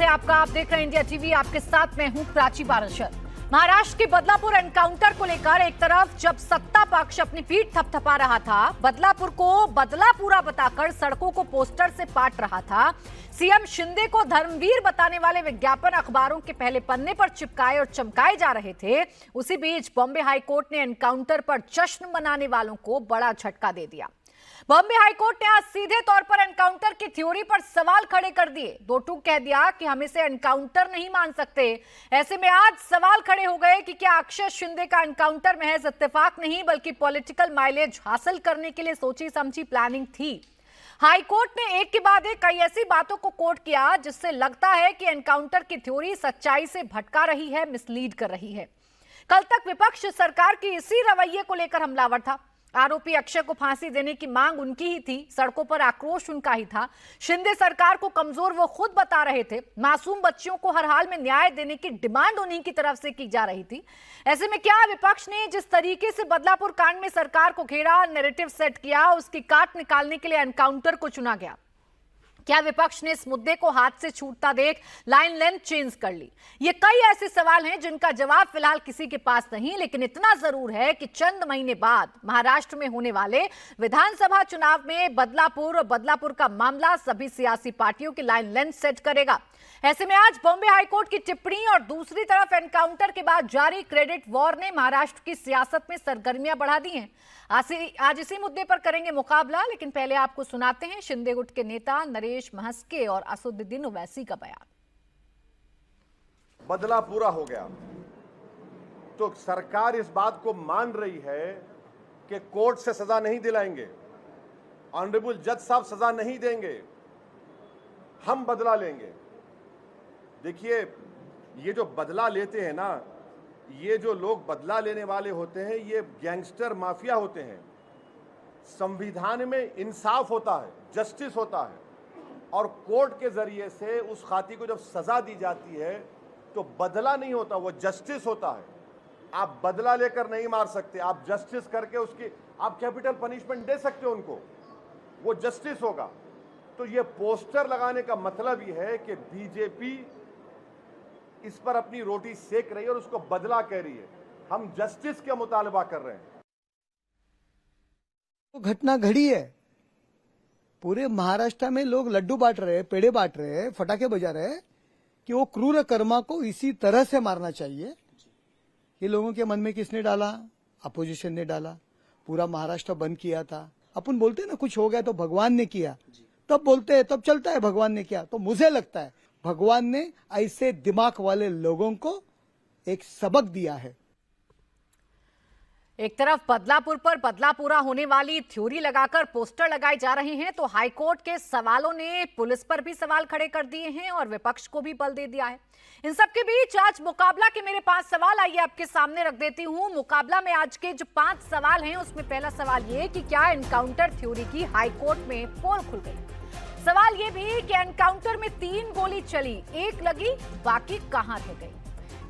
स्वागत है आपका। आप देख रहे हैं इंडिया टीवी, आपके साथ मैं हूं प्राची पारशर। महाराष्ट्र के बदलापुर एनकाउंटर को लेकर एक तरफ जब सत्ता पक्ष अपनी पीठ थपथपा रहा था, बदलापुर को बदलापुरा बताकर सड़कों को पोस्टर से पाट रहा था, सीएम शिंदे को धर्मवीर बताने वाले विज्ञापन अखबारों के पहले पन्ने पर चिपकाए और चमकाए जा रहे थे, उसी बीच बॉम्बे हाईकोर्ट ने एनकाउंटर पर जश्न मनाने वालों को बड़ा झटका दे दिया। बॉम्बे हाईकोर्ट ने आज सीधे तौर पर एनकाउंटर की थ्योरी पर सवाल खड़े कर दिए। दो टूक कह दिया कि हम इसे एनकाउंटर नहीं मान सकते। ऐसे में आज सवाल खड़े हो गए कि क्या अक्षय शिंदे का एनकाउंटर महज इत्तेफाक नहीं बल्कि पॉलिटिकल माइलेज हासिल करने के लिए सोची समझी प्लानिंग थी। हाईकोर्ट ने एक के बाद एक कई ऐसी बातों को कोट किया जिससे लगता है कि एनकाउंटर की थ्योरी सच्चाई से भटका रही है, मिसलीड कर रही है। कल तक विपक्ष सरकार की इसी रवैये को लेकर हमलावर था। आरोपी अक्षय को फांसी देने की मांग उनकी ही थी, सड़कों पर आक्रोश उनका ही था। शिंदे सरकार को कमजोर वो खुद बता रहे थे। मासूम बच्चियों को हर हाल में न्याय देने की डिमांड उन्हीं की तरफ से की जा रही थी। ऐसे में क्या विपक्ष ने जिस तरीके से बदलापुर कांड में सरकार को घेरा, नैरेटिव सेट किया, उसकी काट निकालने के लिए एनकाउंटर को चुना गया। क्या विपक्ष ने इस मुद्दे को हाथ से छूटता देख लाइन लेंथ चेंज कर ली? ये कई ऐसे सवाल हैं जिनका जवाब फिलहाल किसी के पास नहीं, लेकिन इतना जरूर है कि चंद महीने बाद महाराष्ट्र में होने वाले विधानसभा चुनाव में बदलापुर का मामला सभी सियासी पार्टियों की लाइन लेंथ सेट करेगा। ऐसे में आज बॉम्बे हाईकोर्ट की टिप्पणी और दूसरी तरफ एनकाउंटर के बाद जारी क्रेडिट वॉर ने महाराष्ट्र की सियासत में सरगर्मियां बढ़ा दी हैं। आज इसी मुद्दे पर करेंगे मुकाबला, लेकिन पहले आपको सुनाते हैं शिंदे गुट के नेता नरेश महस्के और असदुद्दीन ओवैसी का बयान। बदला पूरा हो गया तो सरकार इस बात को मान रही है कि कोर्ट से सजा नहीं दिलाएंगे, ऑनरेबल जज साहब सजा नहीं देंगे, हम बदला लेंगे। देखिए, ये जो बदला लेते हैं ना, ये जो लोग बदला लेने वाले होते हैं, ये गैंगस्टर माफिया होते हैं। संविधान में इंसाफ होता है, जस्टिस होता है, और कोर्ट के जरिए से उस खाती को जब सजा दी जाती है तो बदला नहीं होता, वो जस्टिस होता है। आप बदला लेकर नहीं मार सकते, आप जस्टिस करके उसकी आप कैपिटल पनिशमेंट दे सकते हो उनको, वो जस्टिस होगा। तो ये पोस्टर लगाने का मतलब ये है कि बीजेपी इस पर अपनी रोटी सेक रही है और उसको बदला कह रही है। हम जस्टिस का मुतालबा कर रहे हैं। तो घटना घड़ी है, पूरे महाराष्ट्र में लोग लड्डू बांट रहे हैं, पेड़े बांट रहे हैं, फटाके बजा रहे हैं कि वो क्रूर कर्मा को इसी तरह से मारना चाहिए। ये लोगों के मन में किसने डाला? अपोजिशन ने डाला। पूरा महाराष्ट्र बंद किया था। अपन बोलते हैं ना, कुछ हो गया तो भगवान ने किया, तब बोलते हैं, तब चलता है भगवान ने किया। तो मुझे लगता है भगवान ने ऐसे दिमाग वाले लोगों को एक सबक दिया है। एक तरफ बदलापुर पर बदलापुरा होने वाली थ्योरी लगाकर पोस्टर लगाए जा रहे हैं, तो हाईकोर्ट के सवालों ने पुलिस पर भी सवाल खड़े कर दिए हैं और विपक्ष को भी बल दे दिया है। इन सबके बीच आज मुकाबला के मेरे 5 सवाल आइए आपके सामने रख देती हूं। मुकाबला में आज के जो 5 सवाल हैं, उसमें पहला सवाल ये कि क्या एनकाउंटर थ्योरी की हाईकोर्ट में पोल खुल गई। सवाल ये भी कि एनकाउंटर में 3 गोली चली, 1 लगी, बाकी कहां रह गई।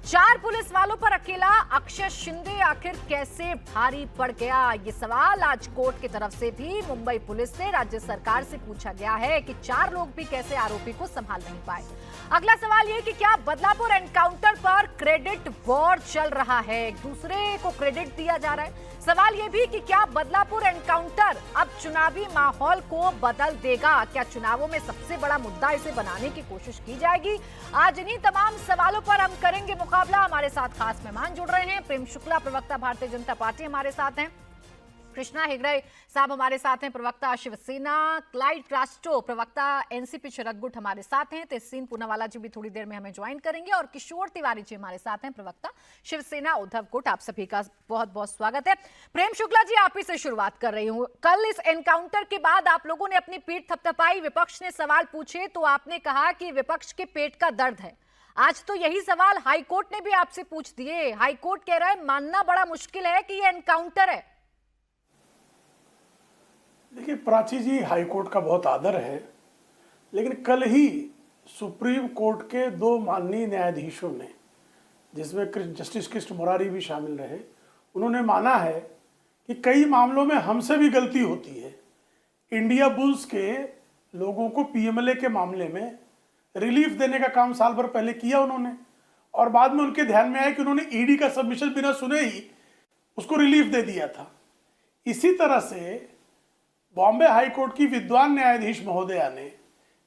4 पुलिस वालों पर अकेला अक्षय शिंदे आखिर कैसे भारी पड़ गया, ये सवाल आज कोर्ट की तरफ से भी मुंबई पुलिस से राज्य सरकार से पूछा गया है कि 4 लोग भी कैसे आरोपी को संभाल नहीं पाए। अगला सवाल ये कि क्या बदलापुर एनकाउंटर पर क्रेडिट वॉर चल रहा है, एक दूसरे को क्रेडिट दिया जा रहा है। सवाल ये भी कि क्या बदलापुर एनकाउंटर अब चुनावी माहौल को बदल देगा, क्या चुनावों में सबसे बड़ा मुद्दा इसे बनाने की कोशिश की जाएगी। आज इन्हीं तमाम सवालों पर हम करेंगे मुकाबला। हमारे साथ खास मेहमान जुड़ रहे हैं। प्रेम शुक्ला, प्रवक्ता भारतीय जनता पार्टी, हमारे साथ हैं। कृष्णा हेगड़े साहब हमारे साथ हैं, प्रवक्ता शिवसेना। क्लाइड रास्टो, प्रवक्ता एनसीपी शरद गुट हमारे साथ हैं। तहसीन पूनावाला जी भी थोड़ी देर में हमें ज्वाइन करेंगे और किशोर तिवारी जी हमारे साथ हैं, प्रवक्ता शिवसेना उद्धव गुट। आप सभी का बहुत बहुत स्वागत है। प्रेम शुक्ला जी, आप ही से शुरुआत कर रही हूँ। कल इस एनकाउंटर के बाद आप लोगों ने अपनी पीठ थपथपाई, विपक्ष ने सवाल पूछे तो आपने कहा कि विपक्ष के पेट का दर्द है। आज तो यही सवाल हाईकोर्ट ने भी आपसे पूछ दिए। हाईकोर्ट कह रहा है मानना बड़ा मुश्किल है कि ये एनकाउंटर है। देखिए प्राची जी, हाईकोर्ट का बहुत आदर है, लेकिन कल ही सुप्रीम कोर्ट के 2 माननीय न्यायाधीशों ने, जिसमें जस्टिस कृष्ण मुरारी भी शामिल रहे, उन्होंने माना है कि कई मामलों में हमसे भी गलती होती है। इंडिया बुल्स के लोगों को पीएमएलए के मामले में रिलीफ देने का काम साल भर पहले किया उन्होंने, और बाद में उनके ध्यान में आया कि उन्होंने ईडी का सबमिशन बिना सुने ही उसको रिलीफ दे दिया था। इसी तरह से बॉम्बे हाई कोर्ट की विद्वान न्यायाधीश महोदया ने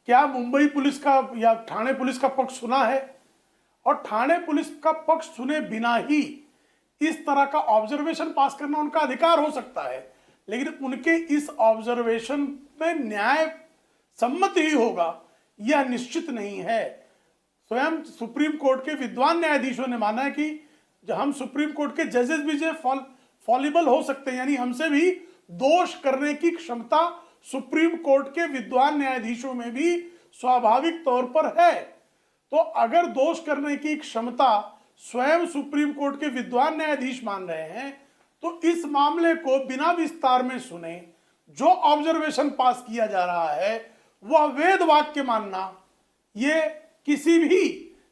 क्या मुंबई पुलिस का या ठाणे पुलिस का पक्ष सुना है? और ठाणे पुलिस का पक्ष सुने बिना ही इस तरह का ऑब्जर्वेशन पास करना उनका अधिकार हो सकता है, लेकिन उनके इस ऑब्जर्वेशन में न्याय सम्मत ही होगा यह निश्चित नहीं है। स्वयं सुप्रीम कोर्ट के विद्वान न्यायाधीशों ने माना है कि जब हम सुप्रीम कोर्ट के जजेस भी जो फॉलिबल हो सकते हैं, यानी हमसे भी दोष करने की क्षमता सुप्रीम कोर्ट के विद्वान न्यायाधीशों में भी स्वाभाविक तौर पर है। तो अगर दोष करने की क्षमता स्वयं सुप्रीम कोर्ट के विद्वान न्यायाधीश मान रहे हैं, तो इस मामले को बिना विस्तार में सुने जो ऑब्जर्वेशन पास किया जा रहा है वह वेद वाक्य मानना ये किसी भी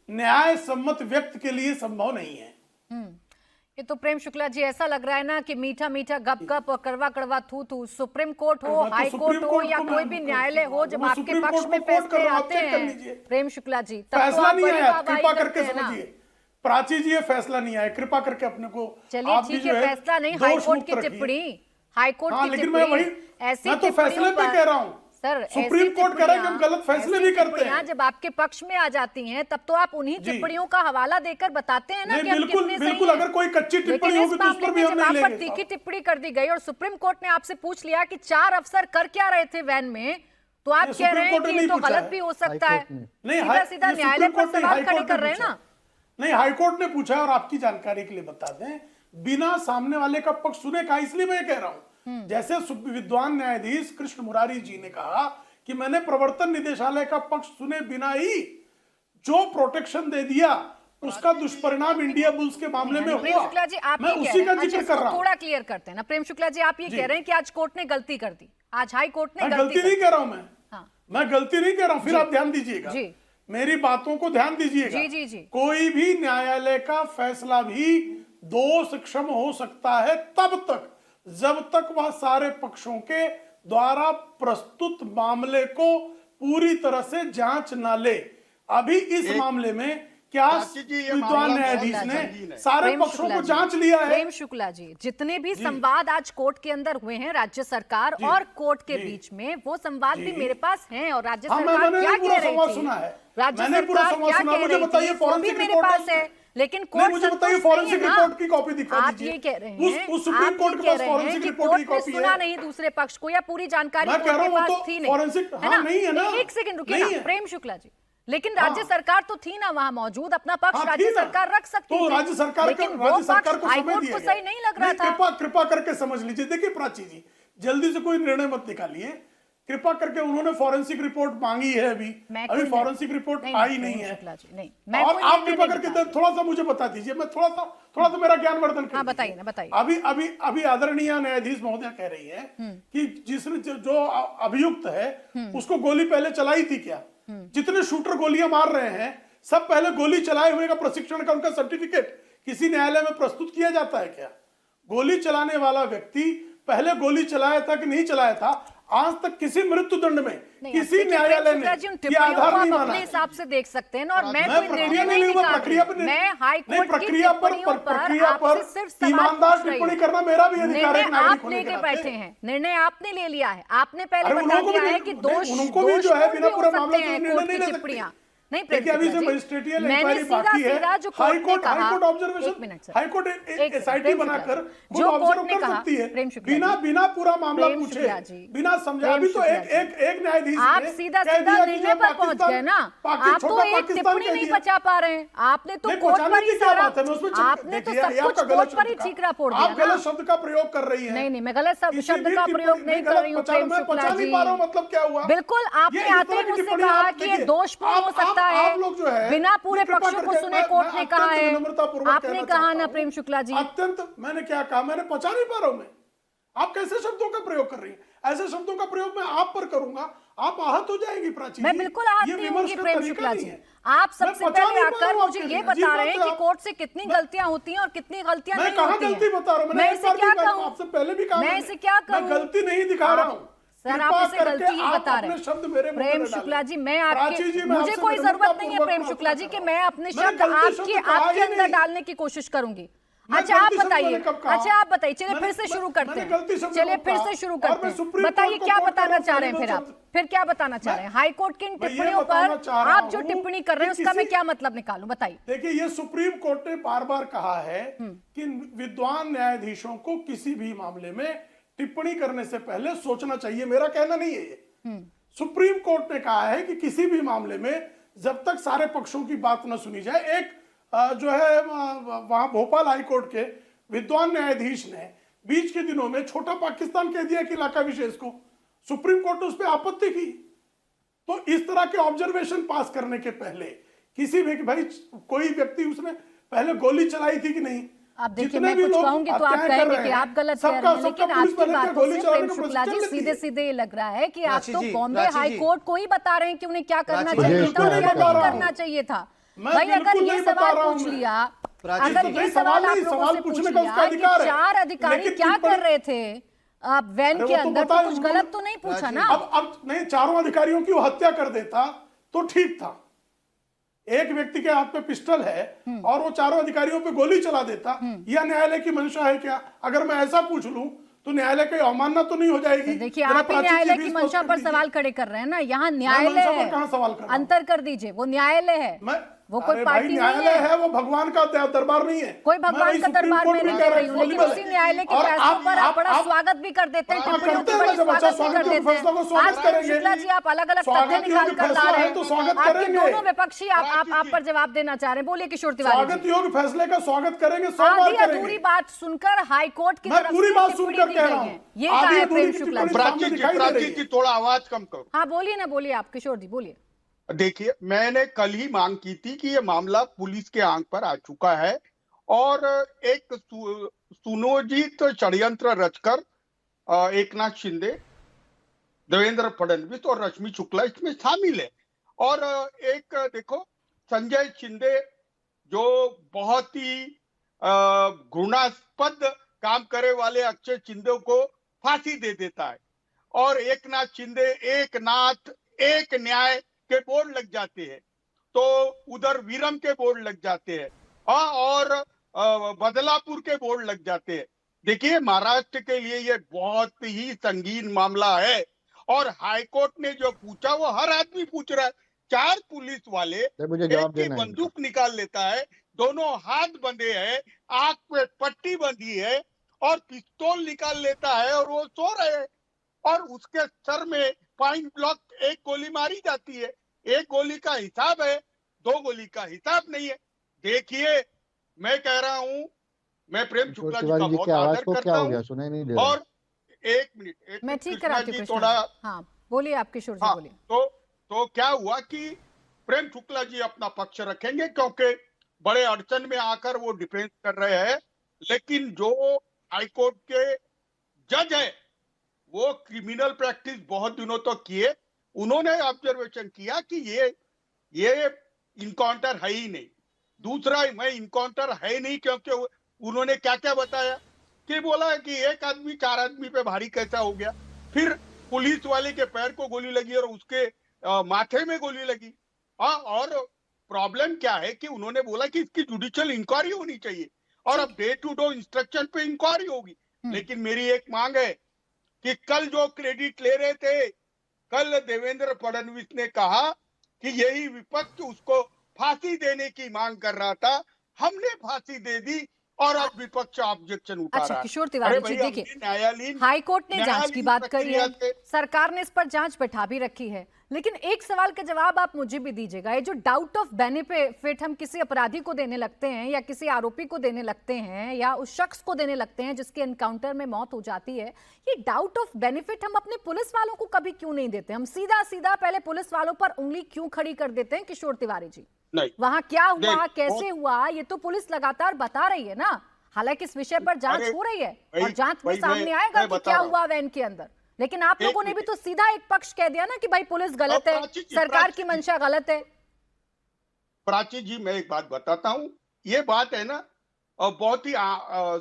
न्याय सम्मत व्यक्ति के लिए संभव नहीं है। ये तो प्रेम शुक्ला जी ऐसा लग रहा है ना कि मीठा मीठा गप गप और कड़वा कड़वा थू थू, सुप्रीम कोर्ट हो, हाई कोर्ट हो या कोई भी न्यायालय हो, जब आपके पक्ष में फैसले आते हैं प्रेम शुक्ला जी, तब तो फैसला आप नहीं बड़ी आया, वाहवाही कृपा करते करके हैं ना। समझिए प्राची जी, ये फैसला नहीं आया, कृपा करके अपने को चलिए आप भी ठीक जो है, फैसला नहीं, हाई दोष कोर्ट मुक्त की रखिए। टिप्पणी, हाई कोर्ट हाँ, की लेकिन मैं टिप्पणी, वही ऐसी मैं तो फैसले पे कह रहा हूँ सर, सुप्रीम कोर्ट कह रहा है कि हम गलत फैसले भी करते हैं। जब आपके पक्ष में आ जाती हैं तब तो आप उन्हीं टिप्पणियों का हवाला देकर बताते हैं ना नहीं, कि हम बिल्कुल कितने बिल्कुल, सही हैं। अगर कोई कच्ची टिप्पणी लेकिन इस होगी तो उस मामले पर में भी हम जब नहीं आप पर लेंगे। तीखी टिप्पणी कर दी गई और सुप्रीम कोर्ट ने आपसे पूछ लिया कि 4 अफसर कर क्या रहे थे वैन में, तो आप कह रहे हैं कि ये तो गलत भी हो सकता है। सीधा सीधा न्यायालय पर सवाल खड़े कर रहे हैं ना। नहीं, हाईकोर्ट ने पूछा है, और आपकी जानकारी के लिए बता दें, बिना सामने वाले का पक्ष सुने का, इसलिए मैं कह रहा हूं जैसे विद्वान न्यायाधीश कृष्ण मुरारी जी ने कहा कि मैंने प्रवर्तन निदेशालय का पक्ष सुने बिना ही जो प्रोटेक्शन दे दिया उसका दुष्परिणाम इंडिया बुल्स के मामले में प्रेम हुआ। शुक्ला जी आप मैं ये कह उसी रहे का हैं, जिक्र अच्छा, कर रहा हूं। थोड़ा क्लियर करते हैं ना प्रेम शुक्ला जी, आप ये कह रहे हैं कि आज कोर्ट ने गलती कर दी, आज हाई कोर्ट ने मैं गलती गलती नहीं कह रहा हूं, हाँ। मैं गलती नहीं कह रहा हूं, फिर आप ध्यान दीजिएगा, जी। मेरी बातों को ध्यान दीजिएगा। जी, जी, जी। कोई भी न्यायालय का फैसला भी दोष क्षम हो सकता है तब तक जब तक वह सारे पक्षों के द्वारा प्रस्तुत मामले को पूरी तरह से जांच न ले। अभी इस मामले में क्या विद्वान न्यायाधीश ने सारे प्रेम पक्षों शुक्ला को जी, जांच लिया है? प्रेम शुक्ला जी, जितने भी संवाद आज कोर्ट के अंदर हुए हैं राज्य सरकार और कोर्ट के बीच में, वो संवाद भी मेरे पास हैं, और राज्य हाँ, सरकार मैंने क्या पूरा कह रही संवाद थी, सुना है। राज्य मैंने पूरा सरकार संवाद क्या सुना, कह मुझे रही बताइए थी, वो भी फॉरेंसिक मेरे रिपोर्ट पास है, लेकिन नहीं, कोर्ट मुझे बताइए संतुष्ट नहीं फॉरेंसिक है ना। रिपोर्ट की कॉपी दिखा आप दीजिए। ये कह रहे हैं, उस सुप्रीम आप कोर्ट ये के कह पास रहे हैं फॉरेंसिक कि रिपोर्ट की कोर्ट ने कॉपी सुना है। नहीं दूसरे पक्ष को, या पूरी जानकारी मैं कह कोर्ट रहा के हूं, पास तो थी फॉरेंसिक, नहीं, हाँ, नहीं है ना। एक सेकंड रुकिए नहीं ना है। प्रेम शुक्ला जी, लेकिन राज्य सरकार तो थी ना वहां मौजूद, अपना पक्ष हाँ, राज्य थी ना। सरकार रख सकती तो थी, राज्य सरकार लेकिन वो राज्य सरकार पक्ष को हाई समय कोर्ट दिया को गया। सही नहीं लग रहा था। कृपा करके समझ लीजिए, देखिए प्राची जी, जल्दी से कोई निर्णय मत निकालिए, कृपा करके उन्होंने फॉरेंसिक रिपोर्ट मांगी है, अभी फॉरेंसिक रिपोर्ट आई नहीं है। और आप कृपा करके थोड़ा सा मुझे बता दीजिए, मैं थोड़ा सा मेरा ज्ञानवर्धन कर बताइए ना, बताइए। अभी आदरणीय न्यायाधीश महोदय कह रही है कि जिसने जो अभियुक्त है उसको गोली पहले चलाई थी क्या? जितने शूटर गोलियां मार रहे हैं सब पहले गोली चलाए हुए का प्रशिक्षण का उनका सर्टिफिकेट किसी न्यायालय में प्रस्तुत किया जाता है क्या? गोली चलाने वाला व्यक्ति पहले गोली चलाया था कि नहीं चलाया था, आज तक किसी मृत्यु दंड में किसी न्यायालय ने ये आधार नहीं माना। अपने हिसाब से देख सकते हैं ना, और मैं कोई प्रक्रिया निर्णय नहीं नहीं हुआ, निकाल प्रक्रिया रही। पर मैं हाई कोर्ट की प्रक्रिया टिप्पणियों पर आपसे सिर्फ सवाल ईमानदार पूछ रही टिप्पणी हूं। करना मेरा भी अधिकार है। निर्णय आप लेके बैठे हैं, निर्णय आपने ले लिया है, आपने पहले बता उनको दिया भी है कि दोष उनको भी जो है बिना हो पूरा सकते मामला हैं निर्णय कोर्ट नहीं की ले टिप्पणियां। सकते। नहीं देखिए अभी से प्रेम मजिस्ट्रेटियल मैंने इंक्वायरी बाकी है, सीधा जो कोर्ट ने कहा, हाईकोर्ट ऑब्जर्वेशन, एक मिनट सर, हाईकोर्ट एसआईटी बनाकर जो खुद कोर्ट ऑब्जर्व ने कर कहा, सकती है प्रेम शुक्ला जी, बिना पूरा मामला प्रेम पूछे, शुक्ला जी, बिना समझे। प्रेम अभी तो शुक्ला एक न्यायाधीश आप ने सीधा कह सीधा दिया कि निर्णय जो पर पहुंच गए ना, आप तो छोटा एक पाकिस्तान टिप्पणी कह नहीं दिया। बचा पा रहे हैं, आपने तो नहीं, कोर्ट बचाने पर ही की क्या सारा, बात है? मैं उसमें आपने तो देखिए, सब ये कुछ आपका कोर्ट गलत पर ही शब्द ठीकरा फोड़ आप दिया गलत ना। शब्द का प्रयोग कर रही है। नहीं, मैं गलत किसी शब्द भी का टिप्पणी प्रयोग नहीं कर रही हूँ प्रेम मैं शुक्ला बचा नहीं जी। पा रहा हूं, मतलब क्या हुआ? बिल्कुल, आपने ये इस आते तरह ही की मुझसे टिप्पणी कहा आप कि ये देखिए, दोषपूर्ण हो सकता है, आप लोग जो है बिना पूरे कृपा पक्षों को करके सुने कोर्ट ने कहा है। आपने कहा ना प्रेम शुक्ला जी, अत्यंत, मैंने क्या कहा? मैंने पचा नहीं पा रहा हूं मैं। आप कैसे शब्दों का प्रयोग कर रही हैं? ऐसे शब्दों का प्रयोग मैं आप पर करूंगा, आप आहत हो जाएगी प्राची। मैं बिल्कुल आहत नहीं होंगी प्रेम शुक्ला जी। आप सबसे पहले आकर मुझे ये बता रहे हैं कि कोर्ट से कितनी गलतियां होती हैं और कितनी गलतियां नहीं होती हैं। गलती बता रहा हूं? मैं इसे क्या कहूं? आपसे पहले भी कहा, मैं इसे क्या कहूं? मैं गलती नहीं दिखा रहा हूं, सर आप इसे गलती ही बता रहे हैं। शब्द मेरे मुंह में प्रेम न डालें। शुक्ला जी, मैं प्राची जी, आपके मैं मुझे आपसे कोई जरूरत नहीं है विनम्रतापूर्वक प्रेम प्रार्थना शुक्ला जी कर कि रहा मैं हूं। अपने मैंने शब्द गलती शब्द कहा आपके ही अंदर नहीं। डालने की कोशिश करूंगी। मैं अच्छा आप गलती शब्द बताइए, मैंने कब कहा? अच्छा आप बताइए, चलिए फिर से मैंने- शुरू करते मैंने हैं, गलती शब्द चलिए कब फिर कहा? से शुरू और करते मैं हैं। सुप्रीम बताइए कोर्ट को क्या कोर्ट बताना का चाह रहे हैं फिर आप, शब्द- फिर क्या बताना चाह रहे हैं? हाई कोर्ट की इन मैं ये टिप्पणियों बताना पर चाह रहा आप जो हूं टिप्पणी कर रहे हैं कि उसका मैं किसी- क्या मतलब निकालूं, बताइए। देखिए, ये सुप्रीम कोर्ट ने बार बार कहा है कि विद्वान न्यायाधीशों को किसी भी मामले में टिप्पणी करने से पहले सोचना चाहिए। मेरा कहना नहीं है ये, सुप्रीम कोर्ट ने कहा है कि किसी भी मामले में जब तक सारे पक्षों की बात न सुनी जाए, एक जो है वहां भोपाल हाईकोर्ट के विद्वान न्यायाधीश ने बीच के दिनों में छोटा पाकिस्तान कह दिया कि इलाका विशेष को, सुप्रीम कोर्ट ने उस पर आपत्ति की। तो इस तरह के ऑब्जर्वेशन पास करने के पहले किसी भी, भाई कोई व्यक्ति उसने पहले गोली चलाई थी कि नहीं, आप देखिए, जितने मैं भी कुछ लोग कहूंगी तो आप हत्याएं कर कहेंगे रहे कि हैं, आप गलत कह सबका- रहे हैं, सबका लेकिन पुलिस आपकी वाले क्या बातों गोली से चलाने प्रेम का शुक्ला जी प्रोसीजर लेती सीधे है? सीधे ये लग रहा है कि आप प्राची तो जी, बॉम्बे प्राची हाई जी। कोर्ट को ही बता रहे हैं कि उन्हें क्या करना प्राची जी, चाहिए था और बिल्कुल क्या नहीं बता नहीं रहा करना हूं। चाहिए था। मैं भाई अगर बिल्कुल ये नहीं बता सवाल रहा हूं पूछ मैं। लिया, प्राची अगर जी, ये सवाल सवाल आप नहीं, लोगों सवाल से पूछ पूछने का लिया उसका कि अधिकार है। 4 अधिकारी लेकिन क्या टिप्पणी- कर रहे थे वैन अरे के वो तो अंदर, बताया तो कुछ उन्होंने। गलत तो नहीं पूछा ना। अब नहीं, चारों अधिकारियों की वो हत्या कर देता तो ठीक था। एक व्यक्ति के हाथ में पिस्टल है और वो चारों अधिकारियों पे गोली चला देता, यह न्यायालय की मंशा है क्या? अगर मैं ऐसा पूछ लूं तो न्यायालय की अवमानना तो नहीं हो जाएगी? देखिए जरा आप ही प्राची जी न्यायालय भी की स्पष्ट मंशा कर पर दीजिए। सवाल खड़े कर रहे हैं ना, यहाँ न्यायालय मंशा पर है, कहाँ सवाल कर रहा हूं? अंतर कर दीजिए, वो न्यायालय है, वो कोई अरे पार्टी भाई, नहीं न्यायालय है। है, वो भगवान का दरबार नहीं है। कोई मैं भगवान वही का सुप्रीम दरबार कोर्ट में भी नहीं कह कर रही हूँ, लेकिन बोलिए। उसी न्यायालय के और फैसलों पर आप बड़ा आप- स्वागत भी कर देते हैं, आप टिप्पणियों करते की हैं बड़ी ना, जब अच्छा स्वागत भी कर स्वागत देते फैसलों को हैं। स्वागत आज प्रेम करेंगे। शुक्ला जी आप अलग अलग स्वागत तथ्य योग्य निकाल कर ला फैसला रहे है हैं, तो स्वागत आपके करेंगे। दोनों विपक्षी आप पर जवाब देना चाह रहे हैं। बोलिए किशोर तिवारी स्वागत जी। योग्य फैसले का स्वागत करेंगे, 100 बार आधी करेंगे। अधूरी बात सुनकर हाईकोर्ट की मैं तरफ पूरी से बात टिप्पणी सुनकर दी कह गई रहा हूं। है, ये आधी कहा है अधूरी प्रेम की शुक्ला टिप्पणी जी। सामने दिखाई दे प्राची रही जी, है। थोड़ा आवाज कम करो। हाँ बोलिए ना, बोलिए आप किशोर जी, बोलिए। देखिए, मैंने कल ही मांग की थी कि ये मामला पुलिस के आंख पर आ चुका है और एक सुनियोजित षड्यंत्र रचकर एकनाथ शिंदे, देवेंद्र फडणवीस और रश्मि शुक्ला इसमें शामिल है। और एक देखो, संजय शिंदे जो बहुत ही घृणास्पद काम करे वाले अक्षय शिंदे को फांसी दे देता है और एकनाथ शिंदे एक नाथ एक न्याय के बोर्ड लग जाते हैं, तो उधर वीरम के बोर्ड लग जाते हैं और बदलापुर के बोर्ड लग जाते हैं। देखिए, महाराष्ट्र के लिए ये बहुत ही संगीन मामला है और हाईकोर्ट ने जो पूछा वो हर आदमी पूछ रहा है। 4 पुलिस वाले मुझे जवाब एक ही देना है। बंदूक निकाल लेता है, दोनों हाथ बंधे हैं, आंख पे पट्टी बंधी है और पिस्तौल निकाल लेता है और वो सो रहे हैं और उसके सर में पॉइंट ब्लॉक एक गोली मारी जाती है। एक गोली का हिसाब है, 2 गोली का हिसाब नहीं है। देखिए, मैं कह रहा हूं, मैं प्रेम शुक्ला जी का तिवारी जी बहुत की आवाज आदर को करता क्या हो गया, हूं सुनाई नहीं दे रहा। और एक मिनट मैं ठीक कृष्णा कराती जी हूँ थोड़ा। हाँ बोलिए आप किशोर जी, हाँ, बोलिए। तो क्या हुआ कि प्रेम शुक्ला जी अपना पक्ष रखेंगे क्योंकि बड़े अड़चन में आकर वो डिफेंस कर रहे हैं, लेकिन जो हाईकोर्ट के जज है वो क्रिमिनल प्रैक्टिस बहुत दिनों तक तो किए, उन्होंने ऑब्जर्वेशन किया कि ये इनकाउंटर है ही नहीं। दूसरा, मैं इनकाउंटर है नहीं क्योंकि उन्होंने क्या क्या बताया कि बोला कि एक आदमी 4 आदमी पे भारी कैसा हो गया, फिर पुलिस वाले के पैर को गोली लगी और उसके माथे में गोली लगी। हाँ, और प्रॉब्लम क्या है कि उन्होंने बोला कि इसकी जुडिशियल इंक्वायरी होनी चाहिए और अब डे टू डे इंस्ट्रक्शन पे इंक्वायरी होगी। लेकिन मेरी एक मांग है कि कल जो क्रेडिट ले रहे थे, कल देवेंद्र फडणवीस ने कहा कि यही विपक्ष उसको फांसी देने की मांग कर रहा था, हमने फांसी दे दी और अब विपक्ष ऑब्जेक्शन उठा रहा अच्छा है। किशोर तिवारी जी, देखिए हाईकोर्ट ने जांच की बात करी है, सरकार ने इस पर जांच बैठा भी रखी है, लेकिन एक सवाल का जवाब आप मुझे भी दीजिएगा। ये जो डाउट ऑफ बेनिफिट हम किसी अपराधी को देने लगते हैं या किसी आरोपी को देने लगते हैं या उस शख्स को देने लगते हैं जिसके एनकाउंटर में मौत हो जाती है, ये डाउट ऑफ बेनिफिट हम अपने पुलिस वालों को कभी क्यों नहीं देते? हम सीधा सीधा पहले पुलिस वालों पर उंगली क्यों खड़ी कर देते हैं किशोर तिवारी जी? वहां क्या हुआ, कैसे हुआ, ये तो पुलिस लगातार बता रही है ना। हालांकि इस विषय पर जांच हो रही है और जांच में सामने आएगा कि क्या हुआ वैन के अंदर, लेकिन आप लोगों ने भी तो सीधा एक पक्ष कह दिया ना कि भाई पुलिस गलत है, सरकार की मंशा गलत है। प्राची जी, मैं एक बात बताता हूं, ये बात है ना, और बहुत ही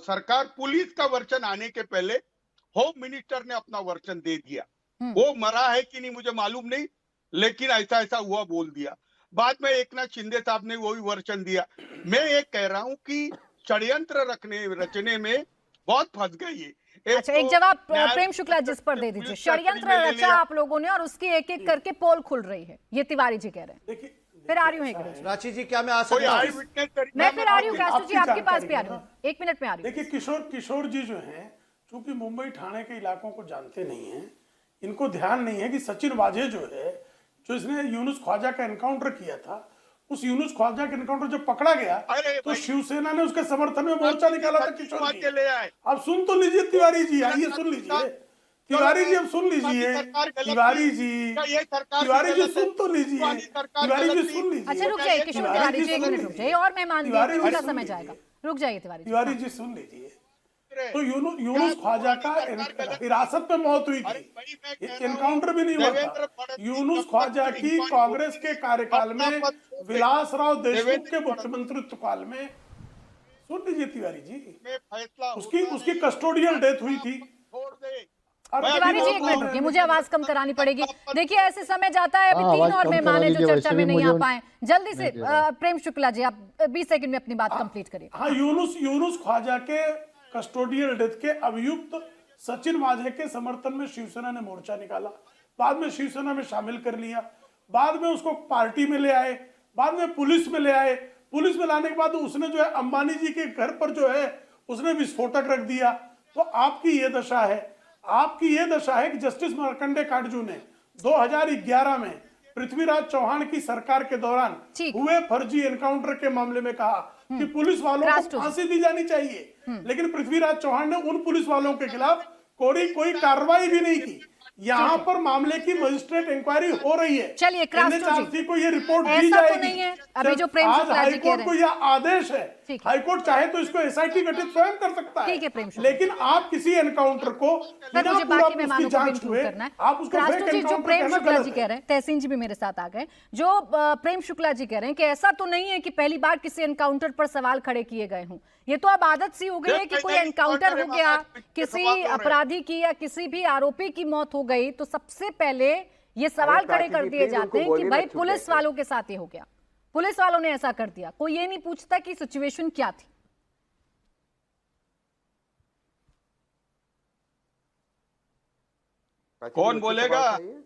सरकार पुलिस का वर्जन आने के पहले होम मिनिस्टर ने अपना वर्जन दे दिया वो मरा है कि नहीं मुझे मालूम नहीं, लेकिन ऐसा ऐसा हुआ बोल दिया। बाद में एकनाथ शिंदे साहब ने वही वर्षन दिया। मैं ये कह रहा हूं कि षड्यंत्र रचने में बहुत फंस गई है। अच्छा, एक जवाब प्रेम शुक्ला जिस पर दे दीजिए। षड्यंत्र रचा आप लोगों ने और उसकी एक एक करके पोल खुल रही है, ये तिवारी जी कह रहे हैं। देखिए फिर आ रही हूँ प्राची जी, क्या मैं आ कोई सकता आई हूँ? विटनेस मैं फिर आ रही हूँ कास्टू जी, आपकी आपके पास भी आ जानकारी रही हूँ, 1 मिनट में आ रही हूँ। देखिए किशोर जी जो हैं, चूंकि मुंबई ठाणे के इलाकों को जानते नहीं हैं, इनको ध्यान नहीं है कि सचिन वाजे जो है, जो इसने यूनुस ख्वाजा का एनकाउंटर किया था, उस यूनुस ख्वाजा का एनकाउंटर जब पकड़ा गया तो शिवसेना ने उसके समर्थन में मोर्चा निकाला था। किशोर जी अब सुन तो लीजिए, तिवारी जी आइए सुन लीजिए, तिवारी जी अब सुन लीजिए, तिवारी जी सुन तो लीजिए, तिवारी जी सुन लीजिए। अच्छा रुक जाइए किशोर तिवारी जी, 1 मिनट रुक जाइए, और मेहमान उनका समय जाएगा, रुक जाइए तिवारी जी। तिवारी जी सुन लीजिए, तो यूनुस ख्वाजा का हिरासत में मौत हुई थी, एनकाउंटर भी नहीं हुआ था। यूनुस ख्वाजा की कांग्रेस के कार्यकाल में, विलासराव देशमुख के मुख्यमंत्रित्व काल में, सुन लीजिए तिवारी जी, उसकी कस्टोडियल डेथ हुई थी। तिवारी जी 1 मिनट रुकिए, मुझे आवाज कम करानी पड़ेगी। देखिए ऐसे समय जाता है, अभी 3 और मेहमान है जो चर्चा में नहीं आ पाए। जल्दी से प्रेम शुक्ला जी, आप 20 सेकंड में अपनी बात कंप्लीट करिए। हाँ, यूनुस ख्वाजा के कस्टोडियल डेथ के अभियुक्त सचिन वाजे के समर्थन में शिवसेना ने मोर्चा निकाला, बाद में शिवसेना में शामिल कर लिया, बाद में उसको पार्टी में ले आए, बाद में पुलिस में ले आए। पुलिस में लाने के बाद उसने जो है अंबानी जी के घर पर जो है उसने विस्फोटक रख दिया। तो आपकी ये दशा है कि जस्टिस मार्कंडे काटजू ने 2011 में पृथ्वीराज चौहान की सरकार के दौरान हुए फर्जी एनकाउंटर के मामले में कहा कि पुलिस वालों को फांसी दी जानी चाहिए, लेकिन पृथ्वीराज चौहान ने उन पुलिस वालों के खिलाफ कोई कार्रवाई भी नहीं की। यहाँ पर मामले की मजिस्ट्रेट इंक्वायरी हो रही है। चलिए NHRC को ये रिपोर्ट दी ऐसा जाएगी। तो नहीं है अभी जो प्रेम शुक्ला जी कह हाईकोर्ट रहे को हैं। यह आदेश है, हाईकोर्ट चाहे तो इसको SIT गठित स्वयं कर सकता है। ठीक है प्रेम शुक्ला, लेकिन आप किसी एनकाउंटर को बिना मुझे पूरा बाकी मेहमानों को भी जांच इंक्लूड हुए करना है। आप उसको फेक राष्ट्र जी, जो एनकाउंटर प्रेम कहना शुक्ला गलत जी है। कह रहे हैं, तहसीन जी भी मेरे साथ आ गए, जो प्रेम शुक्ला जी कह रहे हैं कि ऐसा तो नहीं है कि पहली बार किसी एनकाउंटर पर सवाल खड़े किए गए हों। ये तो अब आदत सी हो गई है कि कोई एनकाउंटर हो गया, किसी अपराधी की या किसी भी आरोपी की मौत हो गई तो सबसे पहले ये सवाल खड़े कर दिए जाते हैं कि भाई पुलिस वालों के साथ ये हो गया, पुलिस वालों ने ऐसा कर दिया। कोई ये नहीं पूछता कि सिचुएशन क्या थी। कौन बोलेगा?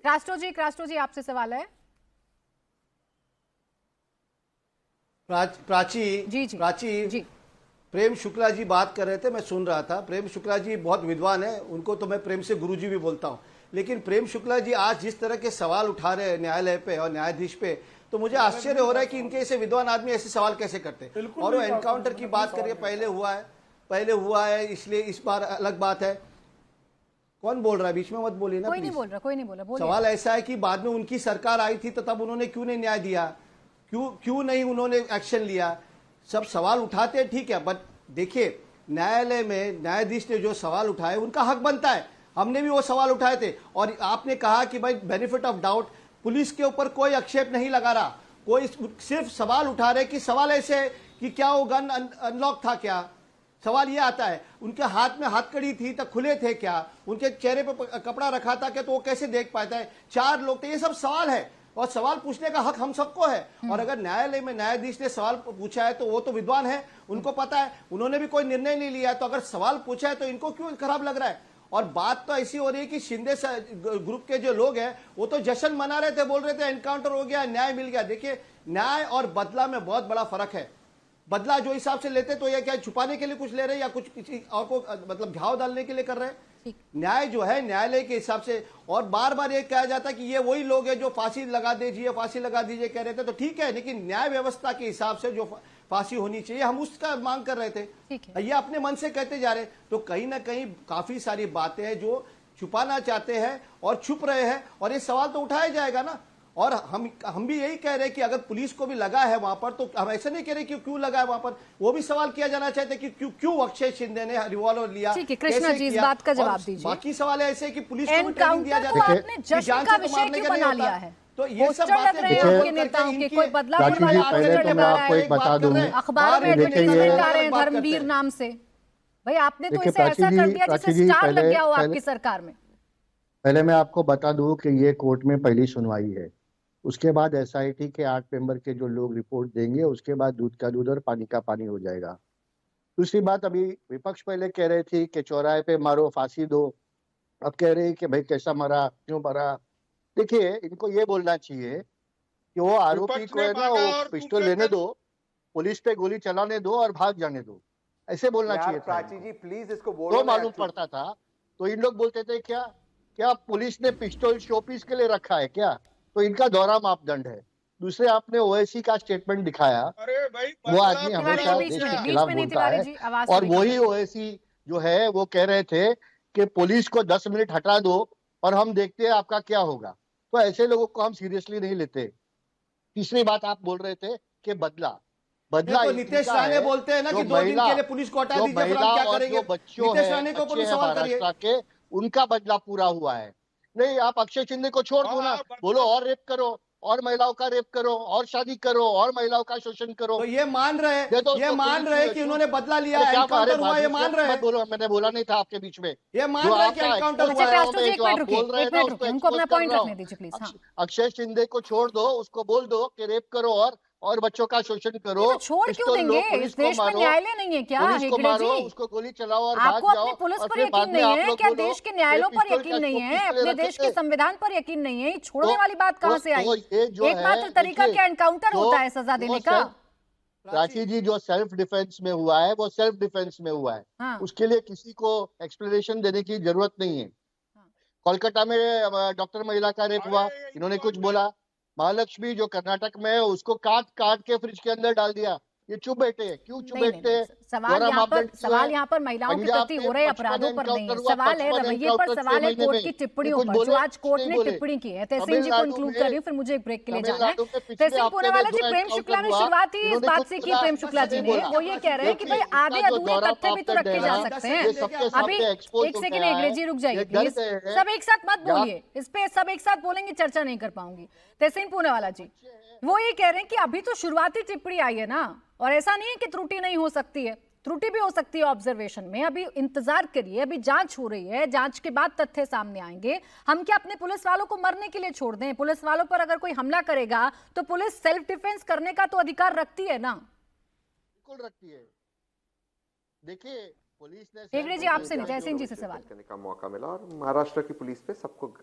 राष्ट्रो जी आपसे सवाल है। प्राची जी प्रेम शुक्ला जी बात कर रहे थे, मैं सुन रहा था। प्रेम शुक्ला जी बहुत विद्वान है, उनको तो मैं प्रेम से गुरुजी भी बोलता हूं। लेकिन प्रेम शुक्ला जी आज जिस तरह के सवाल उठा रहे हैं न्यायालय पे और न्यायाधीश पे, तो मुझे आश्चर्य हो रहा है कि इनके ऐसे विद्वान आदमी ऐसे सवाल कैसे करते हैं। और वो एनकाउंटर की बात करके पहले हुआ है इसलिए इस बार अलग बात है। कौन बोल रहा है? बीच में मत बोलिए ना। कोई नहीं बोल रहा। सवाल ऐसा है कि बाद में उनकी सरकार आई थी तो तब उन्होंने क्यों नहीं न्याय दिया, क्यों नहीं उन्होंने एक्शन लिया? सब सवाल उठाते हैं, ठीक है, बट देखिए न्यायालय में न्यायाधीश ने जो सवाल उठाए उनका हक बनता है। हमने भी वो सवाल उठाए थे और आपने कहा कि भाई बेनिफिट ऑफ डाउट, पुलिस के ऊपर कोई आक्षेप नहीं लगा रहा, कोई सिर्फ सवाल उठा रहे कि सवाल ऐसे है कि क्या वो गन अनलॉक था, क्या सवाल ये आता है। उनके हाथ में हथकड़ी थी तो खुले थे क्या, उनके चेहरे पर कपड़ा रखा था क्या तो वो कैसे देख पाता है, 4 लोग थे, ये सब सवाल है और सवाल पूछने का हक हम सबको है। और अगर न्यायालय में न्यायाधीश ने सवाल पूछा है तो वो तो विद्वान है, उनको पता है, उन्होंने भी कोई निर्णय नहीं लिया है, तो अगर सवाल पूछा है तो इनको क्यों खराब लग रहा है? और बात तो ऐसी हो रही है कि शिंदे ग्रुप के जो लोग हैं वो तो जश्न मना रहे थे, बोल रहे थे एनकाउंटर हो गया, न्याय मिल गया। देखिए न्याय और बदला में बहुत बड़ा फर्क है। बदला जो हिसाब से लेते तो ये क्या छुपाने के लिए कुछ ले रहे हैं या कुछ किसी और को मतलब घाव डालने के लिए कर रहे हैं? न्याय जो है न्यायालय के हिसाब से। और बार बार ये कहा जाता है कि ये वही लोग हैं जो फांसी लगा दीजिए कह रहे थे, तो ठीक है, लेकिन न्याय व्यवस्था के हिसाब से जो फांसी होनी चाहिए हम उसका मांग कर रहे थे, ये अपने मन से कहते जा रहे। तो कहीं ना कहीं काफी सारी बातें हैं जो छुपाना चाहते हैं और छुप रहे हैं, और ये सवाल तो उठाया जाएगा ना। और हम भी यही कह रहे हैं कि अगर पुलिस को भी लगा है वहां पर, तो हम ऐसा नहीं कह रहे कि क्यों लगा है वहां पर, वो भी सवाल किया जाना चाहते कि क्यों अक्षय शिंदे ने रिवॉल्वर लिया। ठीक है कृष्णा जी, इस बात का जवाब दीजिए। बाकी सवाल ऐसे कि पुलिस को ट्रेनिंग दिया एनकाउंटर को आपने जश्न का विषय क्यों बना लिया है? तो ये सब लग रहे हैं आपके नेताओं के, कोई बदलाव वाला पोस्टर लगा रहा है, अखबार में एडवर्टाइजमेंट आ रहे हैं धर्मवीर नाम से। भाई आपने तो इसे ऐसा कर दिया जैसे स्टार लग गया हो आपकी सरकार में। पहले मैं आपको बता दूं कि ये कोर्ट में पहली सुनवाई है। उसके बाद एसआईटी के 8 मेंबर के जो लोग रिपोर्ट देंगे, उसके बाद दूध का दूध और पानी का पानी हो जाएगा। दूसरी बात, अभी विपक्ष पहले कह रहे थे कि चौराहे पे मारो, फांसी दो। अब कह रहे हैं कि भाई कैसा मरा, क्यों मरा। देखिए, इनको ये बोलना चाहिए कि वो आरोपी विपक्ष को ने है ना, मांगा वो और पिस्टल दूसरे लेने दिन दो, पुलिस पे गोली चलाने दो और भाग जाने दो, ऐसे बोलना यार चाहिए था प्राची इनको। जी प्लीज इसको बोलो तो ना मालूम actually। पड़ता था। तो इन लोग बोलते थे क्या क्या पुलिस ने पिस्टल शोपीस के लिए रखा है क्या, तो इनका दोहरा मापदंड है। दूसरे, आपने ओवैसी का स्टेटमेंट दिखाया, अरे भाई वो बदला आदमी तिवारी हमेशा जी बीच देश में के बीच खिलाफ में नहीं, बोलता तिवारी है। जी आवाज और थोड़ी वही कम करिए। ओवैसी जो है वो कह रहे थे कि पुलिस को 10 मिनट हटा दो और हम देखते हैं आपका क्या होगा। तो ऐसे लोगों को हम सीरियसली नहीं लेते। तीसरी बात, आप बोल रहे थे कि बदला तो नितेश इनका राणे है। बोलते हैं ना जो कि 2 दिन महिला के लिए पुलिस को हटा जो दीजिए, फिर महिला हम क्या और करेंगे। जो बच्चों नितेश है, राणे के ऊपर बच्चे भी हैं सवाल करिए। महाराष्ट्र के, उनका बदला पूरा हुआ है। नहीं, आप अक्षय शिंदे को छोड़ दो ना, हाँ, बोलो और रेप करो, और महिलाओं का रेप करो, और शादी करो, और महिलाओं का शोषण करो। तो ये मान रहे दे दो ये उसको मान गोली रहे छूट- कि उन्होंने बदला लिया, अरे क्या एनकाउंटर हुआ, ये मान रहे मत बोलो, मैंने बोला नहीं था आपके बीच में। ये मान जो रहे कि आपका एनकाउंटर expose हुआ कर है। रहा हूं राष्ट्र जी, मैं, एक जो मिनट आप रुकिए, बोल रहे हैं एक ना, मिनट उसको रुकिए, उनको अपना expose कर पॉइंट रहा रखने हूं। दीजिए प्लीज। हाँ, अक्षय शिंदे को छोड़ दो, उसको बोल दो कि रेप करो और बच्चों का शोषण करो, ये तो छोड़ क्यों पिस्तौल लो, देंगे? पुलिस इस को देश में मारो, न्यायालय नहीं है क्या पुलिस को हेगड़े मारो, जी? उसको गोली चलाओ और आपको भाग अपनी जाओ। पुलिस और पर फिर यकीन बाद में नहीं आप है लोग क्या? बोलो देश के कि न्यायालयों पर पिस्तौल यकीन का नहीं शो है? किस लिए अपने रखे देश के थे? संविधान पर यकीन नहीं है? छोड़ने तो- वाली बात कहां से आई? ये जो एकमात्र है, तरीका देखिए, क्या एनकाउंटर जो- होता है सजा देने का? प्राची जी, जो सेल्फ डिफेंस में हुआ है वो सेल्फ डिफेंस में हुआ है। हाँ। उसके लिए किसी को एक्सप्लेनेशन देने की जरूरत नहीं है। कोलकाता में डॉक्टर महिला का रेप हुआ, अरे, इन्होंने इनको कुछ बोला। महालक्ष्मी जो कर्नाटक में है, उसको काट काट के फ्रिज के अंदर डाल दिया। ये चुप बैठे हैं, क्यों चुप नहीं, बैठते हैं? सवाल दोहरा यहाँ पर मापदंड क्यों है? सवाल यहाँ पर महिलाओं के पंजाब प्रति में हो रहे 55 अपराधों पर नहीं है। एनकाउंटर हुआ, सवाल है 55 रवैये पर, एनकाउंटर सवाल 6 है महीने कोर्ट में। की ये टिप्पणियों कुछ पर, बोले, जो आज कोर्ट नहीं ने बोले। टिप्पणी की है। तहसीन जी को तमिलनाडु इंक्लूड में- कर रही हूँ, फिर मुझे एक ब्रेक के लिए जाना है। तमिलनाडु में पिछले तहसीन हफ्ते पूनावाला में जी, जो प्रेम एनकाउंटर शुक्ला ने हुआ, शुरुआत ही इस इन्होंने बात कुछ से की। बोला, प्रेम शुक्ला जी नहीं ने बोला। वो ये कह रहे हैं कि भाई देखिए, आधे इसका जो अधूरे दोहरा तथ्य भी तो मापदंड रखे है जा ना, सकते ये हैं। सबके अभी सामने expose एक हो सेकंड गया है। अंग्रेजी रुक जाइए ये डर प्लीज। गए हैं। सब एक साथ मत या- बोलिए, इस पे सब एक साथ बोलेंगे चर्चा नहीं कर पाऊंगी। तहसीन पूनावाला जी वो ये कह रहे हैं कि अभी तो शुरुआती टिप्पणी आई है ना, और ऐसा नहीं है कि त्रुटि नहीं हो सकती है, त्रुटि भी हो सकती है ऑब्जर्वेशन में। अभी इंतजार करिए, अभी जांच हो रही है, जांच के बाद तथ्य सामने आएंगे। हम क्या अपने पुलिस वालों को मरने के लिए छोड़ दें? पुलिस वालों पर अगर कोई हमला करेगा तो पुलिस सेल्फ डिफेंस करने का तो अधिकार रखती है ना। बिल्कुल रखती है। देखिए, पुलिस ने हेगड़े जी, आपसे नहीं, तहसीन जी से सवाल। करने का मौका मिला और महाराष्ट्र की पुलिस पे सबको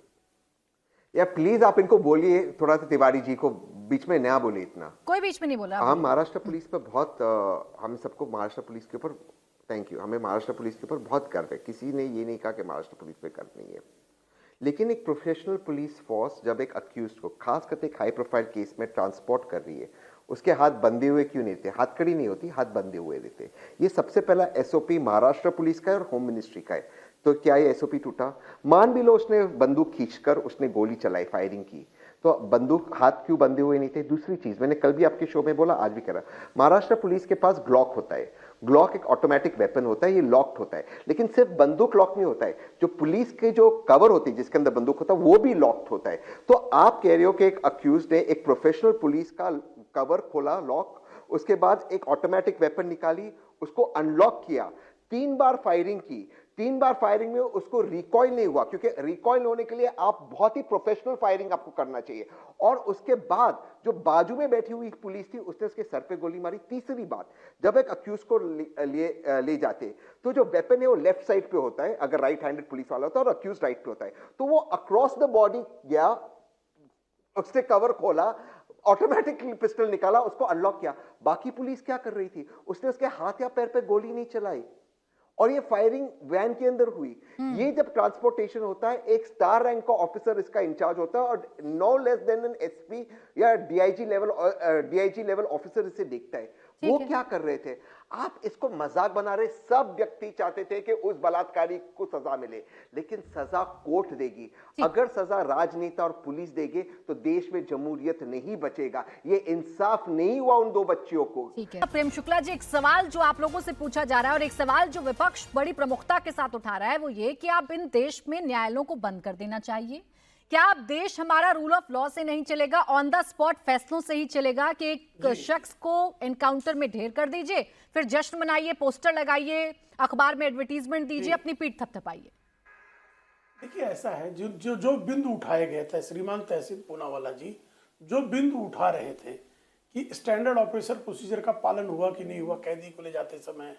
या प्लीज आप इनको बोलिए थोड़ा सा, तिवारी जी को बीच में ना बोले इतना। कोई बीच में नहीं बोला। हम महाराष्ट्र पुलिस पे बहुत हम सबको महाराष्ट्र पुलिस के ऊपर थैंक यू, हमें महाराष्ट्र पुलिस के ऊपर बहुत गर्व है। किसी ने ये नहीं कहा कि महाराष्ट्र पुलिस पे गर्व नहीं है, लेकिन एक प्रोफेशनल पुलिस फोर्स जब एक अक्यूज को खास करके एक हाई प्रोफाइल केस में ट्रांसपोर्ट कर रही है, उसके हाथ बंधे हुए क्यों नहीं थे? हाथकड़ी नहीं होती, हाथ बंधे हुए रहते। ये सबसे पहला एसओपी महाराष्ट्र पुलिस का है और होम मिनिस्ट्री का है। तो क्या ये एसओपी टूटा? मान भी लो उसने बंदूक खींचकर उसने गोली चलाई, फायरिंग की, तो बंदूक हाथ क्यों बंधे हुए नहीं थे? दूसरी चीज मैंने कल भी आपके शो में बोला, आज भी कह रहा, महाराष्ट्र पुलिस के पास ग्लॉक होता है। ग्लॉक एक ऑटोमेटिक वेपन होता है, ये लॉक्ड होता है, लेकिन सिर्फ बंदूक लॉक नहीं होता है, जो पुलिस के जो कवर होती है जिसके अंदर बंदूक होता है वो भी लॉक्ड होता है। तो आप कह रहे हो कि एक अक्यूज्ड ने एक प्रोफेशनल पुलिस का कवर खोला, लॉक, उसके बाद एक ऑटोमेटिक वेपन निकाली, उसको अनलॉक किया, 3 बार फायरिंग की, 3 बार फायरिंग में उसको रिकॉइल नहीं हुआ, क्योंकि रिकॉइल होने के लिए आप बहुत ही प्रोफेशनल फायरिंग आपको करना चाहिए। और उसके बाद जो बाजू में बैठी हुई पुलिस थी उसने उसके सर पे गोली मारी। तीसरी बात, जब एक अक्यूज को ले जाते तो जो वेपन है वो लेफ्ट साइड पे होता है, अगर राइट हैंडेड पुलिस वाला होता है, और अक्यूज राइट पे होता है, तो वो अक्रॉस द बॉडी गया, उसने कवर खोला, ऑटोमेटिकली पिस्टल निकाला, उसको अनलॉक किया। बाकी पुलिस क्या कर रही थी? उसने उसके हाथ या पैर पे गोली नहीं चलाई, और ये फायरिंग वैन के अंदर हुई। ये जब ट्रांसपोर्टेशन होता है, एक स्टार रैंक का ऑफिसर इसका इंचार्ज होता है, और no less than an SP या डीआईजी लेवल ऑफिसर इसे देखता है। वो क्या कर रहे थे? आप इसको मजाक बना रहे। सब व्यक्ति चाहते थे कि उस बलात्कारी को सजा मिले, लेकिन सजा कोर्ट देगी। अगर सजा राजनेता और पुलिस देगी तो देश में जमहूरियत नहीं बचेगा। ये इंसाफ नहीं हुआ उन 2 बच्चियों को। ठीक है प्रेम शुक्ला जी, एक सवाल जो आप लोगों से पूछा जा रहा है और एक सवाल जो विपक्ष बड़ी प्रमुखता के साथ उठा रहा है वो ये कि आप इन देश में न्यायालयों को बंद कर देना चाहिए। क्या आप देश हमारा रूल ऑफ लॉ से नहीं चलेगा, ऑन द स्पॉट फैसलों से ही चलेगा कि एक शख्स को एनकाउंटर में ढेर कर दीजिए, फिर जश्न मनाइए, पोस्टर लगाइए, अखबार में एडवर्टीजमेंट दीजिए, अपनी पीठ थपथपाइए? देखिए ऐसा है, जो बिंदु उठाए गए थे, श्रीमान तहसीन पूनावाला जी जो बिंदु उठा रहे थे कि स्टैंडर्ड ऑपरेशन प्रोसीजर का पालन हुआ कि नहीं हुआ, कैदी को ले जाते समय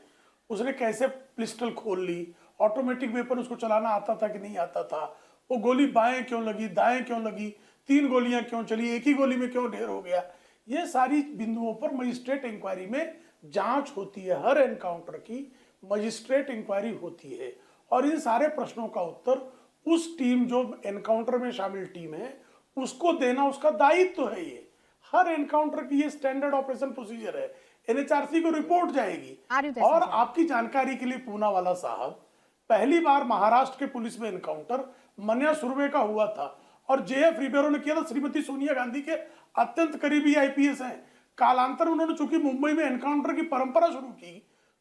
उसने कैसे पिस्टल खोल ली, ऑटोमेटिक वेपन उसको चलाना आता था कि नहीं आता था, वो गोली बाएं क्यों लगी, दाएं क्यों लगी, 3 गोलियां क्यों चली, एक ही गोली में क्यों ढेर हो गया, ये सारी बिंदुओं पर मजिस्ट्रेट इंक्वायरी में जांच होती है। हर एनकाउंटर की मजिस्ट्रेट इंक्वायरी होती है और इन सारे प्रश्नों का उत्तर उस टीम, जो एनकाउंटर में शामिल टीम है, उसको देना उसका दायित्व है। ये हर एनकाउंटर की ये स्टैंडर्ड ऑपरेशन प्रोसीजर है, एनएचआरसी को रिपोर्ट जाएगी। और आपकी जानकारी के लिए पूनावाला साहब, पहली बार महाराष्ट्र के पुलिस में एनकाउंटर मन्या सुर्वे का हुआ था और जेएफ रिबेरो ने किया था। श्रीमती सोनिया गांधी के अत्यंत करीबी आईपीएस हैं। कालांतर उन्होंने चूंकि मुंबई में एनकाउंटर की परंपरा शुरू की,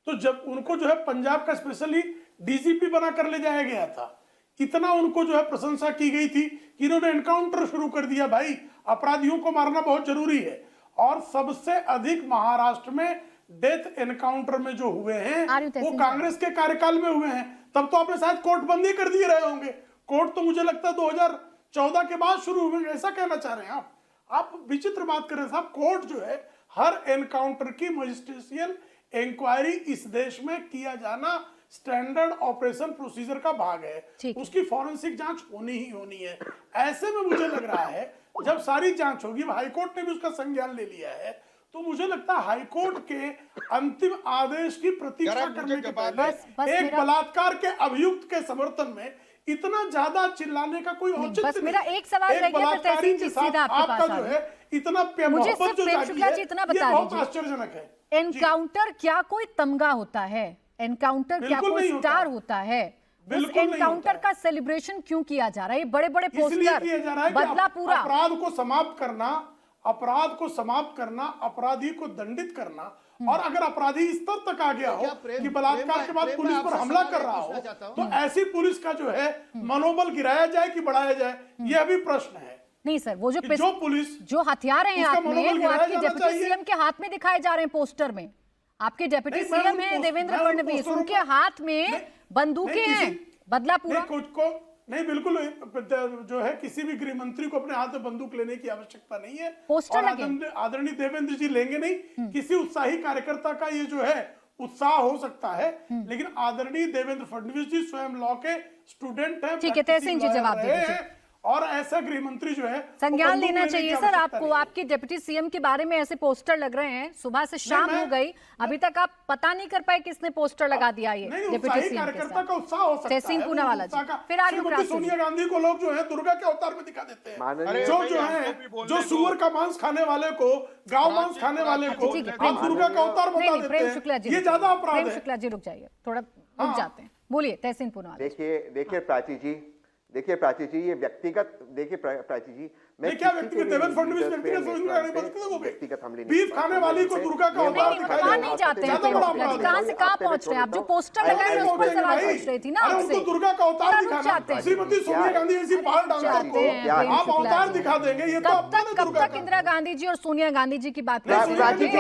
तो जब उनको जो है पंजाब का स्पेशली डीजीपी बना कर ले जाया गया था, इतना उनको जो है प्रशंसा की गई थी कि इन्होंने एनकाउंटर शुरू कर दिया। भाई, अपराधियों को मारना बहुत जरूरी है। और सबसे अधिक महाराष्ट्र में डेथ एनकाउंटर में जो हुए हैं वो कांग्रेस के कार्यकाल में हुए हैं। तब तो आपने शायद कोर्ट बंदी कर दिए रहे होंगे। कोर्ट तो मुझे लगता है 2014 के बाद शुरू हुए, ऐसा कहना चाह रहे हैं आप विचित्र बात कर रहे हैं साहब। कोर्ट जो है हर एनकाउंटर की मजिस्ट्रेशियल इंक्वायरी इस देश में किया जाना स्टैंडर्ड ऑपरेशन प्रोसीजर का भाग है। उसकी फॉरेंसिक जांच होनी ही होनी है। ऐसे में मुझे लग रहा है जब सारी जांच होगी, हाईकोर्ट ने भी उसका संज्ञान ले लिया है, तो मुझे लगता है हाईकोर्ट के अंतिम आदेश की प्रतीक्षा करने के पहले एक बलात्कार के अभियुक्त के समर्थन में इतना ज्यादा चिल्लाने का कोई औचित्य नहीं। बस मेरा एक सवाल रह गया था तहसीन जी, सीधा आपके पास जो है इतना मुझे सिर्फ प्रेम शुक्ला जी इतना बता दीजिए, आश्चर्यजनक है। एनकाउंटर क्या कोई तमगा होता है? एनकाउंटर क्या कोई स्टार होता है? उस एनकाउंटर का सेलिब्रेशन क्यों किया जा रहा है? ये बड़े बड़े पोस्टर, बदला पूरा, अपराध को समाप्त करना, अपराधी को दंडित करना। और अगर अपराधी इस स्तर तक आ गया हो कि बलात्कार के बाद पुलिस पर हमला कर रहा हो, तो ऐसी पुलिस का जो है मनोबल गिराया जाए कि बढ़ाया जाए, यह भी प्रश्न है। नहीं सर, वो जो पुलिस, जो हथियार हैं हाथ में, वो आपके डिप्टी सीएम के हाथ में दिखाए जा रहे हैं पोस्टर में। आपके डिप्टी सीएम हैं देवेंद्र फडणवीस, उनके हाथ में बंदूकें हैं, बदला पूरा। नहीं, बिल्कुल जो है किसी भी गृह मंत्री को अपने हाथ में बंदूक लेने की आवश्यकता नहीं है। पोस्टर आदरणीय देवेंद्र जी लेंगे नहीं। किसी उत्साही कार्यकर्ता का ये जो है उत्साह हो सकता है, लेकिन आदरणीय देवेंद्र फडणवीस जी स्वयं लॉ के स्टूडेंट हैं। ठीक है, तहसीन जी जवाब दे दीजिए। और ऐसा गृह मंत्री जो है संज्ञान लेना चाहिए सर आपको। आपकी डिप्टी सीएम के बारे में ऐसे पोस्टर लग रहे हैं, सुबह से शाम हो गई, अभी तक आप पता नहीं कर पाए किसने पोस्टर लगा दिया। ये डिप्टी सीएम कार्यकर्ता का उत्साह हो सकता है। तहसीन पूनावाला जी, फिर आर्य सोनिया गांधी को लोग जो है दुर्गा के अवतार में दिखा देते हैं। जो है जो सुअर का मांस खाने वाले को, गांव मांस खाने वाले को आप दुर्गा का अवतार बता देते हैं। शुक्ला जी, ये ज्यादा अपराध है। प्रेम शुक्ला जी रुक जाइए, थोड़ा रुक जाते हैं। बोलिए तहसीन पूनावाला। देखिए प्राची जी, ये व्यक्तिगत, देखिए प्राची जी, मैं क्या व्यक्तिगत, देवेंद्र फडणवीस व्यक्तिगत हमले बीफ खाने वाली को दुर्गा का अवतार दिखाया नहीं जाते हैं। कहां से कहां पहुंच रहे हैं आप? जो पोस्टर लगाए हैं उस पर सवाल पूछ रही थी ना आपसे। दुर्गा का अवतार दिखाना, श्रीमती सोनिया गांधी ऐसी बाल डांसर को आप अवतार दिखा देंगे, ये तो कब तक इंदिरा गांधी जी और सोनिया गांधी जी की बात कर लीजिए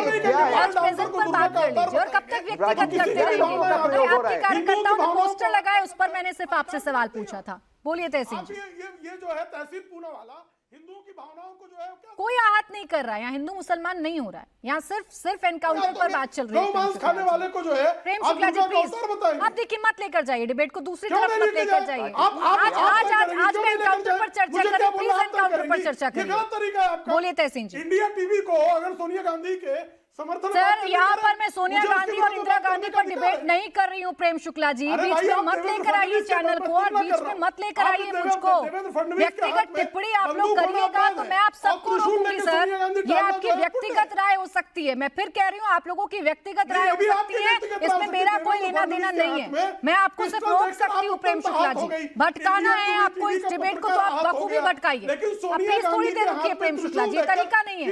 और कब तक व्यक्तिगत करते रहेंगे? आपके कार्यकर्ताओं ने पोस्टर लगाए, उस पर मैंने सिर्फ आपसे सवाल पूछा था। बोलिए तहसीन जी। ये जो है तहसीन पूनावाला हिंदुओं की भावनाओं को जो है कोई आहत नहीं कर रहा है। यहाँ हिंदू मुसलमान नहीं हो रहा है, यहाँ सिर्फ एनकाउंटर पर बात चल रही है। मांस खाने वाले को जो है प्रेम शुक्ला जी प्लीज, आप देखिए मत लेकर जाइए डिबेट को, दूसरी तरफ मत लेकर जाइए। आज मैं एनकाउंटर पर चर्चा करें, प्लीज एनकाउंटर पर चर्चा करें। बोलिए तहसीन जी। इंडिया टीवी को अगर सोनिया गांधी के समर्थन, सर यहाँ पर मैं सोनिया गांधी और इंदिरा गांधी पर डिबेट नहीं कर रही हूँ प्रेम शुक्ला जी। बीच में मत लेकर आइए चैनल को, और बीच में मत लेकर आइए मुझको। व्यक्तिगत टिप्पणी आप लोग करिएगा तो मैं आप सबको रोकूंगी सर। ये आपकी व्यक्तिगत राय हो सकती है, मैं फिर कह रही हूँ आप लोगों की व्यक्तिगत राय हो सकती है, इसमें मेरा कोई लेना देना नहीं है। मैं आपको सिर्फ रोक सकती हूँ प्रेम शुक्ला जी। भटकाना है आपको इस डिबेट को तो आप बखूबी भटकाइए। अब प्लीज थोड़ी देर रुकिए प्रेम शुक्ला जी, तरीका नहीं है।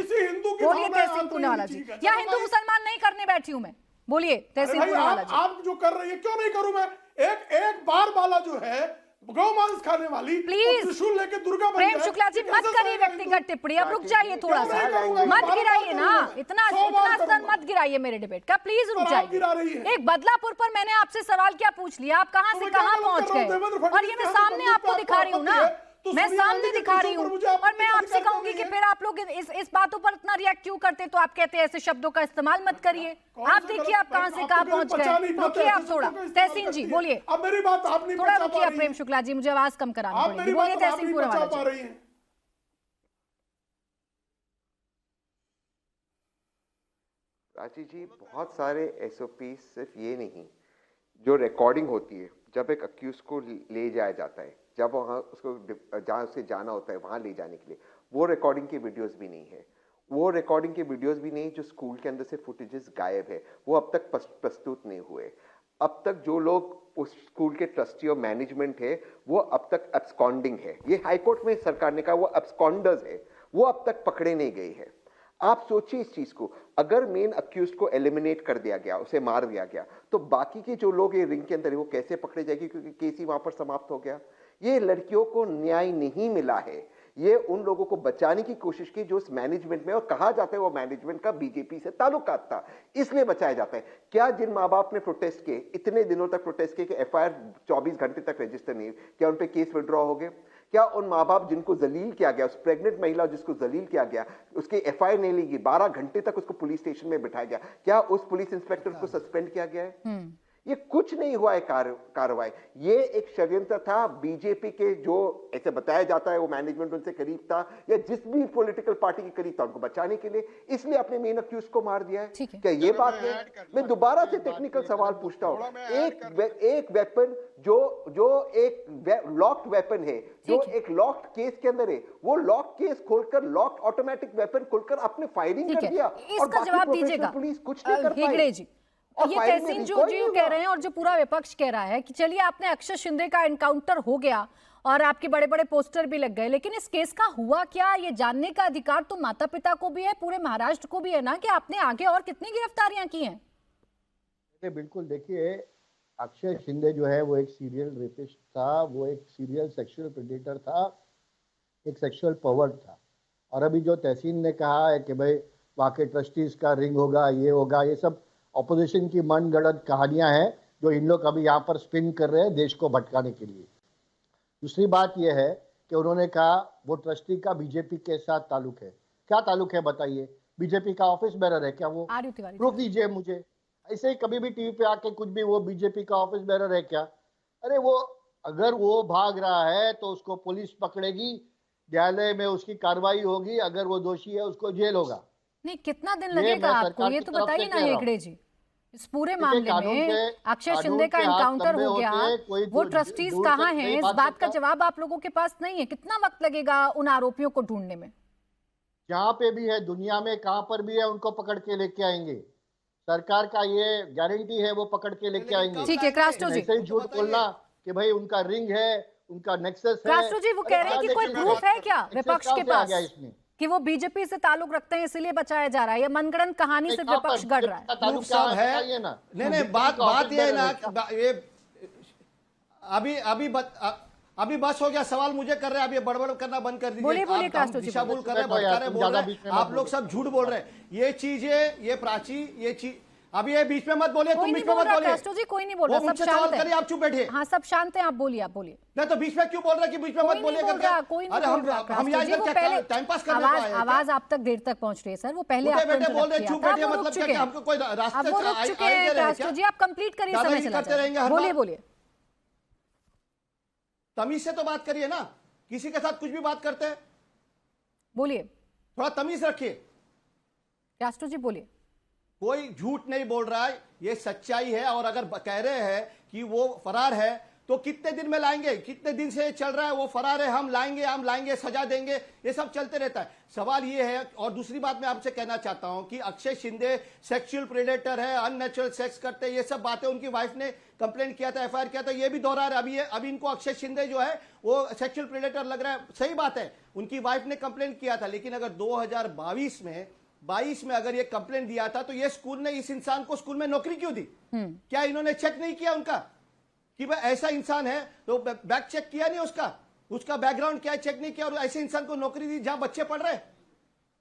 बोलिए तहसीन पूनावाला जी। या हिंदू मुसलमान नहीं करने बैठी हूं मैं। बोलिए तहसीन पूनावाला जी। आप जो कर रही है, क्यों नहीं करूं मैं? एक बार वाला जो है गौ मांस खाने वाली प्लीज त्रिशूल लेके दुर्गा बन प्रेम जाए, शुक्ला जी ये मत कैसा करिए सहेगा व्यक्तिगत हिंदू? टिप्पणी, अब रुक जाइए थोड़ा सा, मैं करूंगा, मत बार-बार गिराइए ना, करूंगा। इतना 100 बार इतना स्तर करूंगा। मत गिराइए मेरे डिबेट का, प्लीज रुक पर आप गिरा रही जाइए। हैं। एक बदलापुर पर मैंने आपसे सवाल क्या पूछ लिया, आप कहां तो से मैं क्या कहां गलत पहुंच कर रहा हूं? देवेंद्र गए, और फडणवीस ये मैं के सामने बंदूक आपको पे दिखा रही हूँ ना, आपत्ति है, तो मैं सोनिया सामने गांधी के दिखा रही पीछे हूँ, पर मुझे और आपत्ति मैं का आपसे अधिकार कहूंगी नहीं कि है। फिर आप लोग इस बातों पर इतना रिएक्ट क्यों करते, तो आप कहते हैं ऐसे शब्दों का इस्तेमाल मत करिए। कौन आप से देखिए गलत आप कहां बात? से आप कहां तो पहुंच पचा नहीं गए। पाते, रुकिए आप ऐसे थोड़ा, शब्दों का इस्तेमाल तहसीन जी करती है। बोलिए, अब मेरी बात आप नहीं थोड़ा पचा पा रुकिए रही प्रेम हैं। शुक्ला जी, मुझे आवाज कम करानी आप पड़ेगी। मेरी बोलिए बात आप तहसीन नहीं पूरा पचा वाला पा जी। रही हैं। प्राची जी, बहुत सारे एसओपी सिर्फ ये नहीं, जो रिकॉर्डिंग होती है जब एक अक्यूज को ले जाया जाता है, जब वहाँ उसको जहाँ उसे जाना होता है वहाँ ले जाने के लिए, वो रिकॉर्डिंग की वीडियोस भी नहीं है। वो रिकॉर्डिंग के वीडियोस भी नहीं जो स्कूल के अंदर से फुटेजेस गायब है, वो अब तक प्रस्तुत नहीं हुए। अब तक जो लोग उस स्कूल के ट्रस्टी और मैनेजमेंट है वो अब तक अब्सकॉन्डिंग है। ये हाईकोर्ट में सरकार ने कहा वो अब्सकॉन्डर्स है, वो अब तक पकड़े नहीं गए हैं। आप सोचिए इस चीज को, अगर मेन अक्यूज को एलिमिनेट कर दिया गया, उसे मार दिया गया, तो बाकी के जो लोग ये रिंग के अंदर है वो कैसे पकड़े जाएंगे, क्योंकि केस ही वहां पर समाप्त हो गया। ये लड़कियों को न्याय नहीं मिला है। ये उन लोगों को बचाने की कोशिश की जो उस मैनेजमेंट में, और कहा जाता है वो मैनेजमेंट का बीजेपी से ताल्लुकात था, इसलिए बचाया जाता है। क्या जिन माँ बाप ने प्रोटेस्ट किए, इतने दिनों तक प्रोटेस्ट किए कि एफआईआर 24 घंटे तक रजिस्टर नहीं, क्या उन पे केस विड्रॉ हो गए? क्या उन माँ बाप जिनको जलील किया गया, उस प्रेग्नेंट महिला जिसको जलील किया गया, उसकी एफआईआर नहीं ली गई, 12 घंटे तक उसको पुलिस स्टेशन में बिठाया गया, क्या उस पुलिस इंस्पेक्टर को सस्पेंड किया गया है? ये कुछ नहीं हुआ है कार्रवाई। ये एक षड्यंत्र था बीजेपी के, जो ऐसे बताया जाता है वो मैनेजमेंट उनसे करीब था या जिस भी पॉलिटिकल पार्टी के करीब था, उनको बचाने के लिए, इसलिए अपने मेन अक्यूज को मार दिया है। क्या ये बात है? मैं दोबारा से टेक्निकल सवाल पूछता हूं, एक वेपन जो एक लॉक्ड वेपन है, जो एक लॉक्ड केस के अंदर है, वो लॉक्ड केस खोलकर, लॉक्ड ऑटोमेटिक वेपन खोलकर आपने फायरिंग कर दिया, और इसका बाकी जवाब दीजिएगा पुलिस कुछ नहीं कर हेगड़े पाई। जी। और ये फायरिंग में तहसीन जो रिकॉर्ड जी नहीं कह हुआ। रहे हैं और जो पूरा विपक्ष कह रहा है कि चलिए आपने अक्षय शिंदे का एनकाउंटर हो गया और आपके बड़े बड़े पोस्टर भी लग गए, लेकिन इस केस का हुआ क्या, ये जानने का अधिकार तो माता पिता को भी है, पूरे महाराष्ट्र को भी है ना, कि आपने आगे और कितनी गिरफ्तारियां की हैं। बिल्कुल, देखिए अक्षय शिंदे जो है वो एक सीरियल रेपिस्ट था, वो एक सीरियल सेक्सुअल प्रेडेटर था, एक सेक्सुअल पर्वर्ट था। और अभी जो तहसीन ने कहा है कि भाई वहाँ के ट्रस्टीज का रिंग होगा, ये सब ऑपोजिशन की मनगढ़ंत कहानियां हैं जो इन लोग अभी यहाँ पर स्पिन कर रहे हैं देश को भटकाने के लिए। दूसरी बात यह है कि उन्होंने कहा वो ट्रस्टी का बीजेपी के साथ ताल्लुक है। क्या ताल्लुक है बताइए? बीजेपी का ऑफिस बेरर है क्या वो? प्रूफ दीजिए मुझे। ऐसे ही कभी भी टीवी पे आके कुछ भी, वो बीजेपी का ऑफिस बेरर है क्या? अरे वो अगर वो भाग रहा है तो उसको पुलिस पकड़ेगी, न्यायालय में उसकी कार्रवाई होगी, अगर वो दोषी है उसको जेल होगा। नहीं, कितना दिन लगेगा आपको, ये तो बताइए ना हेगड़े जी। इस पूरे मामले में अक्षय शिंदे का एनकाउंटर हो गया, वो ट्रस्टीज कहाँ हैं, इस बात का जवाब आप लोगों के पास नहीं है। कितना वक्त लगेगा उन आरोपियों को ढूंढने में? जहाँ पे भी है दुनिया में, कहाँ पर भी है, उनको पकड़ के लेके आएंगे। सरकार का ये गारंटी है, वो पकड़ के लेके आएंगे। ठीक है क्रास्टो जी, ऐसे ही झूठ बोलना कि भाई उनका रिंग है, उनका नेक्सस है। क्रास्टो जी वो कह रहे हैं कि कोई प्रूफ है क्या विपक्ष के पास इसमें कि वो बीजेपी से ताल्लुक रखते हैं इसलिए बचाया जा रहा है, या मनगढ़ंत कहानी से विपक्ष गढ़ रहा है? प्रूफ सब है ना। नहीं, बात ये है ना, ये अभी बस हो गया। सवाल मुझे कर रहे हैं, अब ये बड़बड़ करना बंद कर दीजिए। बोलिए क्रास्टो जी, दिशा बोल कर रहे हैं, भटका रहे, बोल रहे हैं, आप लोग सब झूठ बोल रहे हैं। ये चीजें, ये प्राची, ये चीज, अभी ये बीच में मत बोलिए, तुम बीच में मत बोलिए। क्रास्टो जी कोई नहीं बोल रहा, सब शांत है। आप चुप बैठिए। हाँ सब शांत हैं, आप बोलिए, आप बोलिए। नहीं तो बीच में क्यों बोल रहे हैं कि बीच में मत बोलिए करके? कोई नहीं बोल रहा। हम यहाँ इधर क्या टाइम पास करने को आए हैं? आवाज आप तक देर तक पहुंच रही है सर, वो पहले आपको बेटे बोल रहे चुप बैठिए, मतलब चुके हैं, हमको कोई रास्ते अब वो रुक चुके हैं। क्रास्टो जी आप कंप्लीट करिए, समय चला जाएगा। बोलिए बोलिए, तमीज से तो बात करिए ना, किसी के साथ कुछ भी बात करते हैं, बोलिए, थोड़ा तमीज रखिए। क्रास्टो जी बोलिए। कोई झूठ नहीं बोल रहा है, ये सच्चाई है। और अगर कह रहे हैं कि वो फरार है तो कितने दिन में लाएंगे? कितने दिन से चल रहा है वो फरार है, हम लाएंगे, सजा देंगे, ये सब चलते रहता है। सवाल ये है, और दूसरी बात मैं आपसे कहना चाहता हूं कि अक्षय शिंदे सेक्सुअल प्रेडेटर है, अननेचुरल सेक्स करते हैं, ये सब बातें उनकी वाइफ ने कंप्लेंट किया था, एफआईआर किया था, ये भी दोहरा रहे। अभी इनको अक्षय शिंदे जो है वो सेक्सुअल प्रेडेटर लग रहा है। सही बात है, उनकी वाइफ ने कंप्लेंट किया था, लेकिन अगर 2022 में अगर ये कंप्लेंट दिया था तो ये स्कूल ने इस इंसान को स्कूल में नौकरी क्यों दी? क्या इन्होंने चेक नहीं किया उनका? कि भाई ऐसा इंसान है तो बैक चेक किया नहीं, उसका बैकग्राउंड क्या है चेक नहीं किया, और ऐसे इंसान को नौकरी दी जहां बच्चे पढ़ रहे हैं।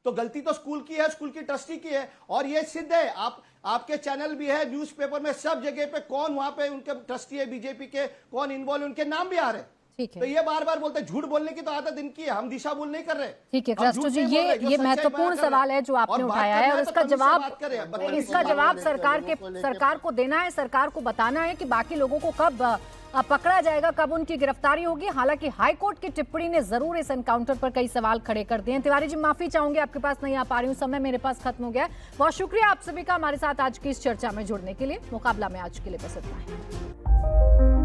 तो गलती तो स्कूल की है, स्कूल की ट्रस्टी की है, और ये सिद्ध है, आपके चैनल भी है, न्यूज़पेपर में, सब जगह पे कौन वहां पे उनके ट्रस्टी है बीजेपी के, कौन इन्वॉल्व, उनके नाम भी आ रहे हैं। ठीक है। तो ये बार बार बोलते हैं, झूठ बोलने की तो आदत इनकी है, हम दिशा बोल नहीं कर रहे। ठीक है हम झूठ कृष्ण जी, नहीं बोल रहे, जो ये सच्चाई महत्वपूर्ण बयां कर रहे सवाल है जो आपने और बात उठाया करना है, और तो इसका तमीज़ से जवाब बात करें, बदतमीज़ी से बात जवाब करें। सरकार को देना है, सरकार को बताना है कि बाकी लोगों को कब पकड़ा जाएगा, कब उनकी गिरफ्तारी होगी। हालांकि हाईकोर्ट की टिप्पणी ने जरूर इस एनकाउंटर पर कई सवाल खड़े कर दिए हैं। तिवारी जी, माफी चाहूंगी, आपके पास नहीं आ पा रही हूँ, समय मेरे पास खत्म हो गया है। बहुत शुक्रिया आप सभी का हमारे साथ आज की इस चर्चा में जुड़ने के लिए। मुकाबला में आज के लिए बस इतना है।